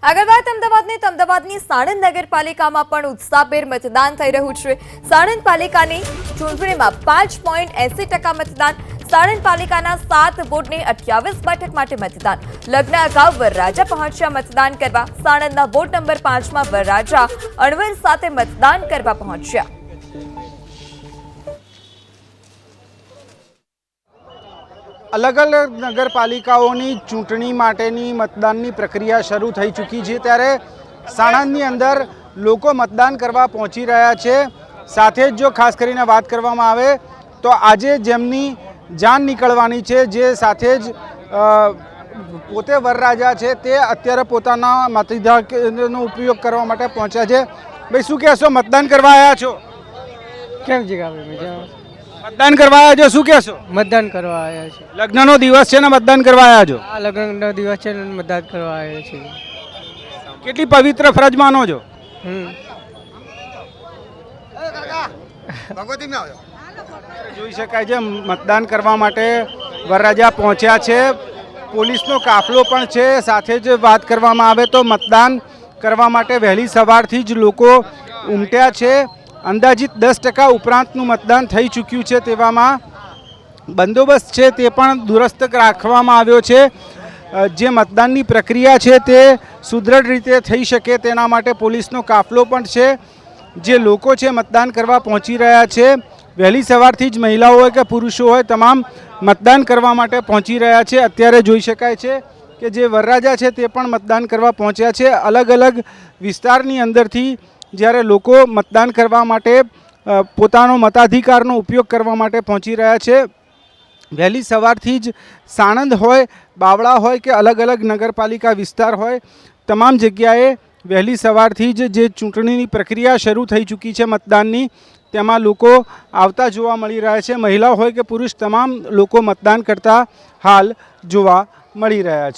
આગળ વાત અમદાવાદની સાણંદ નગરપાલિકામાં પણ ઉત્સાહભેર મતદાન થઈ રહ્યું છે। સાણંદ પાલિકાની ચૂંટણીમાં 5.80% મતદાન। સાણંદ પાલિકાના 7 વોર્ડની 28 બેઠક માટે મતદાન। લગ્ન અગાઉ વરરાજા પહોંચ્યા મતદાન કરવા। સાણંદના વોર્ડ નંબર 5માં વરરાજા અણવર સાથે મતદાન કરવા પહોંચ્યા। अलग अलग नगरपालिकाओनी चूंटणी माटेनी मतदाननी प्रक्रिया शुरू थई चूकी है। त्यारे साणंदनी अंदर लोको मतदान करवा पहोंची रह्या छे। साथे ज जो खास करीने बात करवामां आवे तो आजे जेमनी जान निकळवानी छे, जे साथे ज पोते वरराजा छे ते अत्यारे पोताना मताधिकारनो उपयोग करवा माटे पहोंच्या छे। भाई शुं कहेशो, मतदान करवा आया छो? केम जगावे मजा मतदान करवा आया छो? शुं कहेशो? मतदान करवा आया छे। लग्ननो दिवस छे ने मतदान करवा आया छो? आ लग्ननो दिवस छे ने मतदान करवा आया छे। કેટલી પવિત્ર ફરજ માનો છો? જોઈ શકાય છે મતદાન કરવા માટે વરરાજા પહોંચ્યા છે। પોલીસનો કાફલો પણ છે। સાથે જ વાત કરવામાં આવે તો મતદાન કરવા માટે વહેલી સવારથી જ લોકો ઉમટ્યા છે। અંદાજિત 10% ઉપરાંતનું મતદાન થઈ ચૂક્યું છે। તેવામાં બંદોબસ્ત છે તે પણ દુરસ્ત રાખવામાં આવ્યો છે। જે મતદાનની પ્રક્રિયા છે તે સુદૃઢ રીતે થઈ શકે તેના માટે પોલીસનો કાફલો પણ છે। જે લોકો છે મતદાન કરવા પહોંચી રહ્યા છે। વહેલી સવારથી જ મહિલાઓ હોય કે પુરુષો હોય તમામ મતદાન કરવા માટે પહોંચી રહ્યા છે। અત્યારે જોઈ શકાય છે કે જે વરરાજા છે તે પણ મતદાન કરવા પહોંચ્યા છે। અલગ અલગ વિસ્તારની અંદરથી જ્યારે લોકો મતદાન કરવા માટે પોતાનો મતાધિકારનો ઉપયોગ કરવા માટે પહોંચી રહ્યા છે। વહેલી સવારથી જ સાણંદ હોય, બાવળા હોય કે અલગ અલગ નગરપાલિકા વિસ્તાર હોય, તમામ જગ્યાએ વહેલી સવારથી જ જે ચૂંટણીની પ્રક્રિયા શરૂ થઈ ચૂકી છે મતદાનની, તેમાં લોકો આવતા જોવા મળી રહ્યા છે। મહિલા હોય કે પુરુષ તમામ લોકો મતદાન કરતા હાલ જોવા મળી રહ્યા છે।